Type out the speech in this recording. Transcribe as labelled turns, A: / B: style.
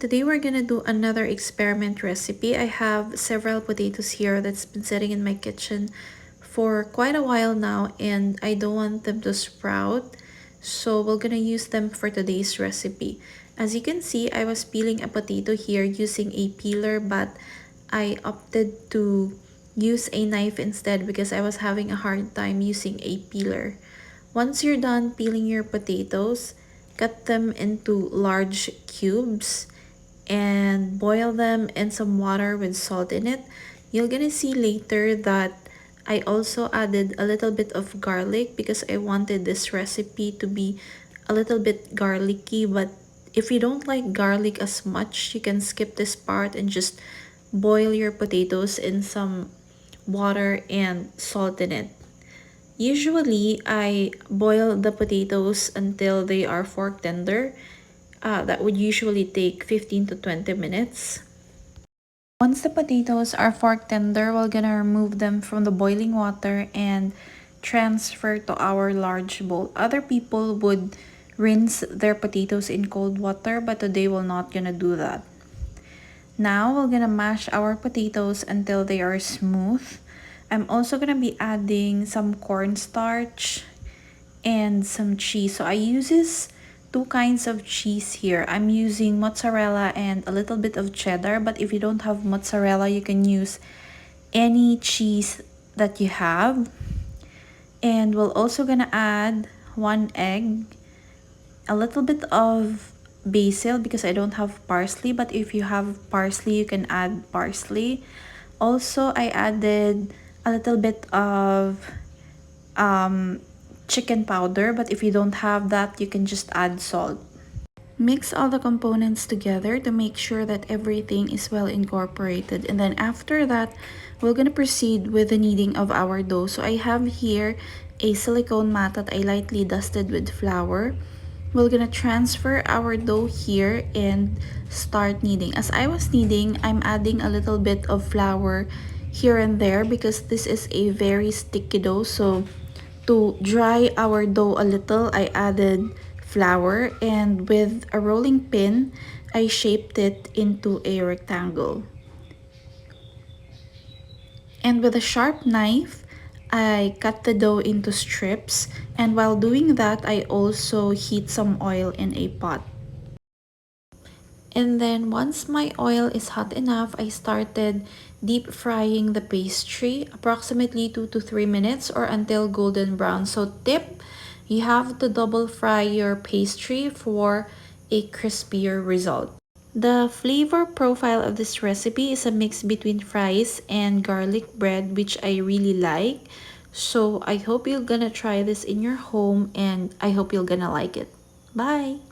A: Today we're gonna do another experiment recipe. I have several potatoes here that's been sitting in my kitchen for quite a while now and I don't want them to sprout. So we're gonna use them for today's recipe. As you can see, I was peeling a potato here using a peeler, but I opted to use a knife instead because I was having a hard time using a peeler. Once you're done peeling your potatoes, cut them into large cubes and boil them in some water with salt in it. You're gonna see later that I also added a little bit of garlic because I wanted this recipe to be a little bit garlicky, but if you don't like garlic as much, you can skip this part and just boil your potatoes in some water and salt in it. Usually, I boil the potatoes until they are fork tender. That would usually take 15 to 20 minutes. Once the potatoes are fork tender, we're gonna remove them from the boiling water and transfer to our large bowl. Other people would rinse their potatoes in cold water, but today we're not gonna do that. Now we're gonna mash our potatoes until they are smooth. I'm also gonna be adding some cornstarch and some cheese. So I use two kinds of cheese here. I'm using mozzarella and a little bit of cheddar, but if you don't have mozzarella, you can use any cheese that you have. And we're also gonna add 1 egg, a little bit of basil because I don't have parsley, but if you have parsley, you can add parsley. Also, I added a little bit of chicken powder, but if you don't have that, you can just add salt. Mix all the components together to make sure that everything is well incorporated, and then after that we're gonna proceed with the kneading of our dough. So I have here a silicone mat that I lightly dusted with flour. We're gonna transfer our dough here and start kneading. As I was kneading, I'm adding a little bit of flour here and there because this is a very sticky dough. So to dry our dough a little, I added flour, and with a rolling pin, I shaped it into a rectangle. And with a sharp knife, I cut the dough into strips, and while doing that, I also heat some oil in a pot. And then once my oil is hot enough, I started deep frying the pastry, approximately 2 to 3 minutes or until golden brown. So tip, you have to double fry your pastry for a crispier result. The flavor profile of this recipe is a mix between fries and garlic bread, which I really like. So I hope you're gonna try this in your home and I hope you're gonna like it. Bye!